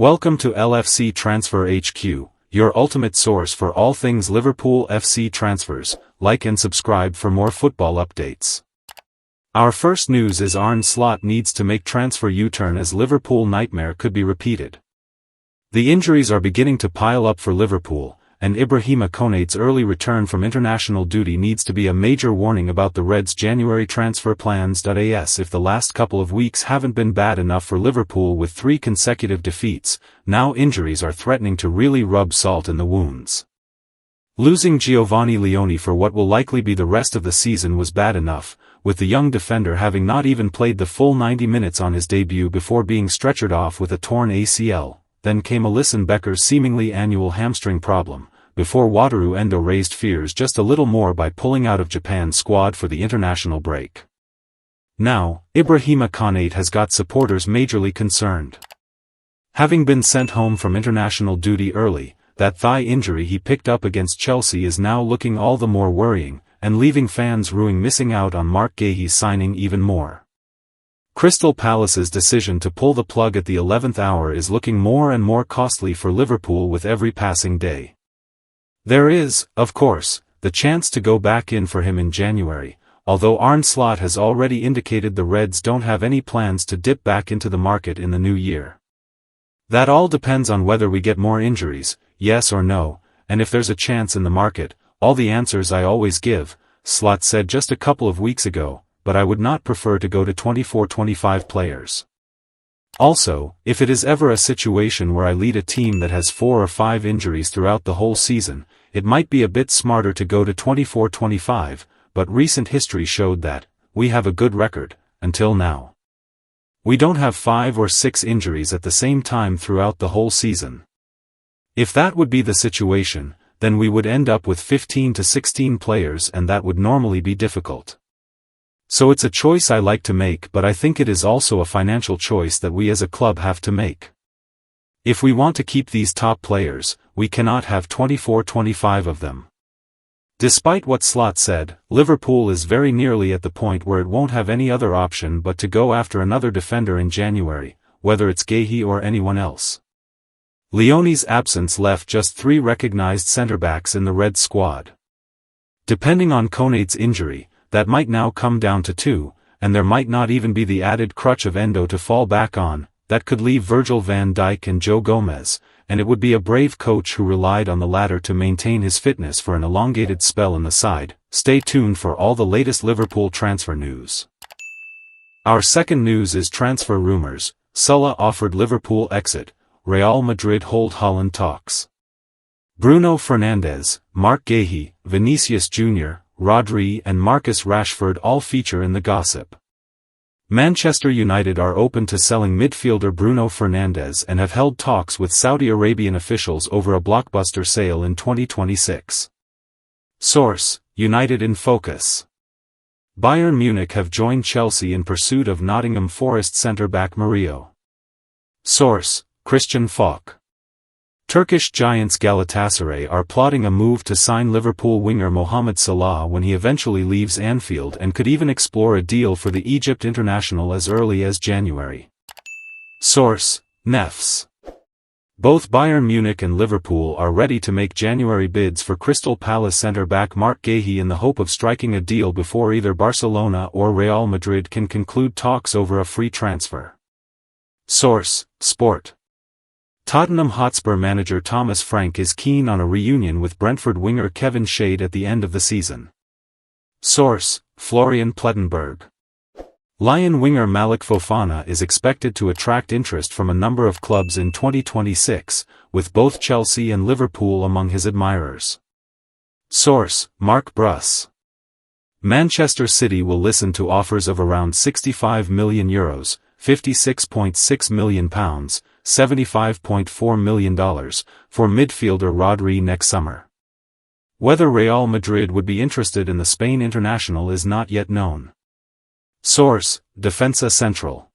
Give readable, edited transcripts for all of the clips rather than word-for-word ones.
Welcome to LFC Transfer HQ, your ultimate source for all things Liverpool FC transfers. Like and subscribe for more football updates. Our first news is Arne Slot needs to make transfer U-turn as Liverpool nightmare could be repeated. The injuries are beginning to pile up for Liverpool, and Ibrahima Konate's early return from international duty needs to be a major warning about the Reds' January transfer plans. As if the last couple of weeks haven't been bad enough for Liverpool with 3 consecutive defeats, now injuries are threatening to really rub salt in the wounds. Losing Giovanni Leone for what will likely be the rest of the season was bad enough, with the young defender having not even played the full 90 minutes on his debut before being stretchered off with a torn ACL. Then came Alisson Becker's seemingly annual hamstring problem, before Wataru Endo raised fears just a little more by pulling out of Japan's squad for the international break. Now, Ibrahima Konate has got supporters majorly concerned. Having been sent home from international duty early, that thigh injury he picked up against Chelsea is now looking all the more worrying, and leaving fans ruing missing out on Marc Guéhi's signing even more. Crystal Palace's decision to pull the plug at the 11th hour is looking more and more costly for Liverpool with every passing day. There is, of course, the chance to go back in for him in January, although Arne Slot has already indicated the Reds don't have any plans to dip back into the market in the new year. That all depends on whether we get more injuries, yes or no, and if there's a chance in the market, all the answers I always give, Slot said just a couple of weeks ago, but I would not prefer to go to 24-25 players. Also, if it is ever a situation where I lead a team that has 4 or 5 injuries throughout the whole season, it might be a bit smarter to go to 24-25, but recent history showed that we have a good record, until now. We don't have 5 or 6 injuries at the same time throughout the whole season. If that would be the situation, then we would end up with 15 to 16 players, and that would normally be difficult. So it's a choice I like to make, but I think it is also a financial choice that we as a club have to make. If we want to keep these top players, we cannot have 24-25 of them. Despite what Slot said, Liverpool is very nearly at the point where it won't have any other option but to go after another defender in January, whether it's Guéhi or anyone else. Leone's absence left just 3 recognized centre-backs in the Red squad. Depending on Konate's injury, that might now come down to 2, and there might not even be the added crutch of Endo to fall back on. That could leave Virgil van Dijk and Joe Gomez, and it would be a brave coach who relied on the latter to maintain his fitness for an elongated spell in the side. Stay tuned for all the latest Liverpool transfer news. Our second news is transfer rumors. Salah offered Liverpool exit, Real Madrid hold Haaland talks. Bruno Fernandes, Marc Guéhi, Vinicius Jr., Rodri and Marcus Rashford all feature in the gossip. Manchester United are open to selling midfielder Bruno Fernandes and have held talks with Saudi Arabian officials over a blockbuster sale in 2026. Source: United in focus. Bayern Munich have joined Chelsea in pursuit of Nottingham Forest centre-back Mario. Source: Christian Falk. Turkish giants Galatasaray are plotting a move to sign Liverpool winger Mohamed Salah when he eventually leaves Anfield, and could even explore a deal for the Egypt international as early as January. Source: Nefs. Both Bayern Munich and Liverpool are ready to make January bids for Crystal Palace centre-back Marc Guéhi in the hope of striking a deal before either Barcelona or Real Madrid can conclude talks over a free transfer. Source: Sport. Tottenham Hotspur manager Thomas Frank is keen on a reunion with Brentford winger Kevin Shade at the end of the season. Source: Florian Plettenberg. Lyon winger Malik Fofana is expected to attract interest from a number of clubs in 2026, with both Chelsea and Liverpool among his admirers. Source: Mark Bruss. Manchester City will listen to offers of around €65 million, £56.6 million, $75.4 million, for midfielder Rodri next summer. Whether Real Madrid would be interested in the Spain international is not yet known. Source: Defensa Central.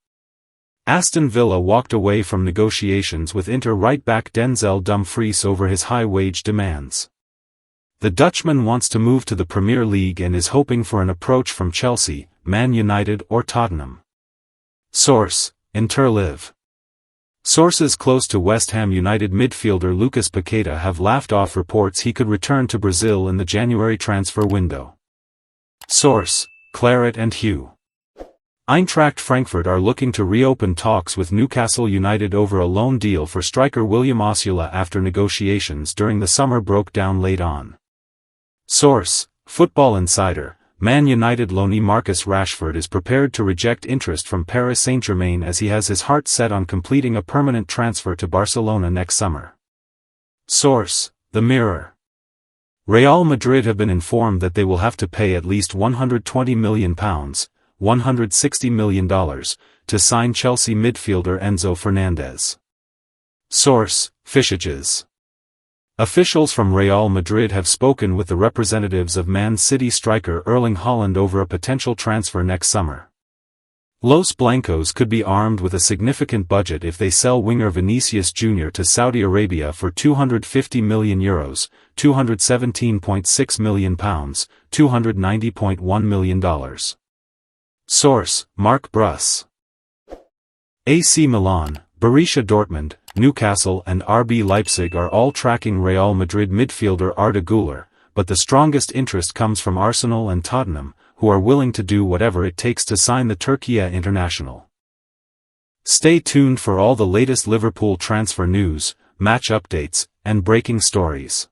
Aston Villa walked away from negotiations with Inter right-back Denzel Dumfries over his high-wage demands. The Dutchman wants to move to the Premier League and is hoping for an approach from Chelsea, Man United or Tottenham. Source: Interlive. Sources close to West Ham United midfielder Lucas Paqueta have laughed off reports he could return to Brazil in the January transfer window. Source: Claret and Hugh. Eintracht Frankfurt are looking to reopen talks with Newcastle United over a loan deal for striker William Osula after negotiations during the summer broke down late on. Source: Football Insider. Man United loanee Marcus Rashford is prepared to reject interest from Paris Saint-Germain as he has his heart set on completing a permanent transfer to Barcelona next summer. Source: The Mirror. Real Madrid have been informed that they will have to pay at least £120 million, $160 million, to sign Chelsea midfielder Enzo Fernandez. Source: Fishages. Officials from Real Madrid have spoken with the representatives of Man City striker Erling Haaland over a potential transfer next summer. Los Blancos could be armed with a significant budget if they sell winger Vinicius Jr. to Saudi Arabia for €250 million, £217.6 million, $290.1 million. Source: Mark Bruss. AC Milan, Borussia Dortmund, Newcastle and RB Leipzig are all tracking Real Madrid midfielder Arda Güler, but the strongest interest comes from Arsenal and Tottenham, who are willing to do whatever it takes to sign the Turkey international. Stay tuned for all the latest Liverpool transfer news, match updates, and breaking stories.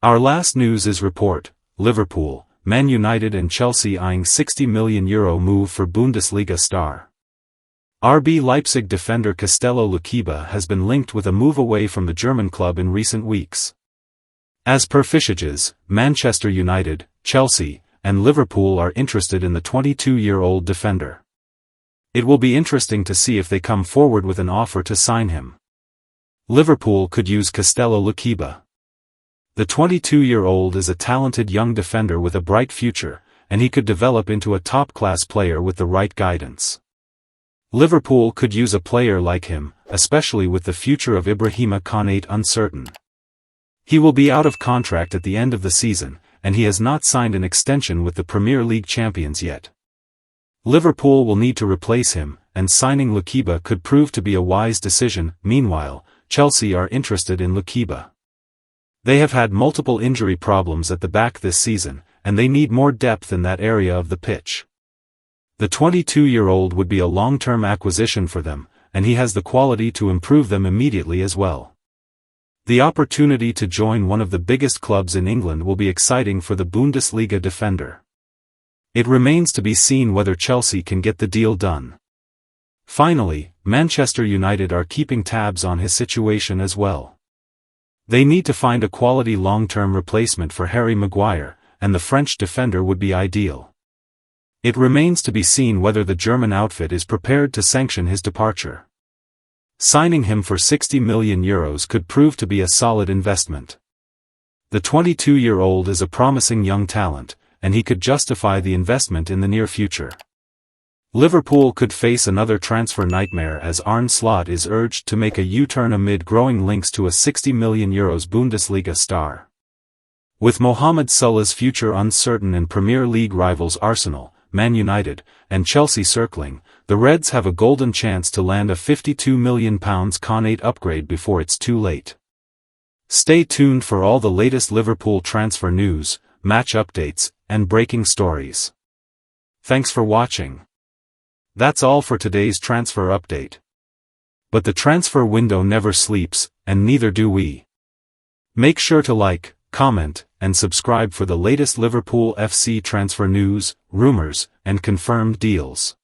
Our last news is report: Liverpool, Man United and Chelsea eyeing €60 million move for Bundesliga star. RB Leipzig defender Castello Luquiba has been linked with a move away from the German club in recent weeks. As per Fishages, Manchester United, Chelsea, and Liverpool are interested in the 22-year-old defender. It will be interesting to see if they come forward with an offer to sign him. Liverpool could use Castello Luquiba. The 22-year-old is a talented young defender with a bright future, and he could develop into a top-class player with the right guidance. Liverpool could use a player like him, especially with the future of Ibrahima Konate uncertain. He will be out of contract at the end of the season, and he has not signed an extension with the Premier League champions yet. Liverpool will need to replace him, and signing Luquiba could prove to be a wise decision. Meanwhile, Chelsea are interested in Luquiba. They have had multiple injury problems at the back this season, and they need more depth in that area of the pitch. The 22-year-old would be a long-term acquisition for them, and he has the quality to improve them immediately as well. The opportunity to join one of the biggest clubs in England will be exciting for the Bundesliga defender. It remains to be seen whether Chelsea can get the deal done. Finally, Manchester United are keeping tabs on his situation as well. They need to find a quality long-term replacement for Harry Maguire, and the French defender would be ideal. It remains to be seen whether the German outfit is prepared to sanction his departure. Signing him for €60 million could prove to be a solid investment. The 22-year-old is a promising young talent, and he could justify the investment in the near future. Liverpool could face another transfer nightmare as Arne Slot is urged to make a U-turn amid growing links to a €60 million Bundesliga star. With Mohamed Salah's future uncertain and Premier League rivals Arsenal, Man United, and Chelsea circling, the Reds have a golden chance to land a £52 million Konate upgrade before it's too late. Stay tuned for all the latest Liverpool transfer news, match updates, and breaking stories. Thanks for watching. That's all for today's transfer update. But the transfer window never sleeps, and neither do we. Make sure to like, comment, and subscribe for the latest Liverpool FC transfer news, rumors, and confirmed deals.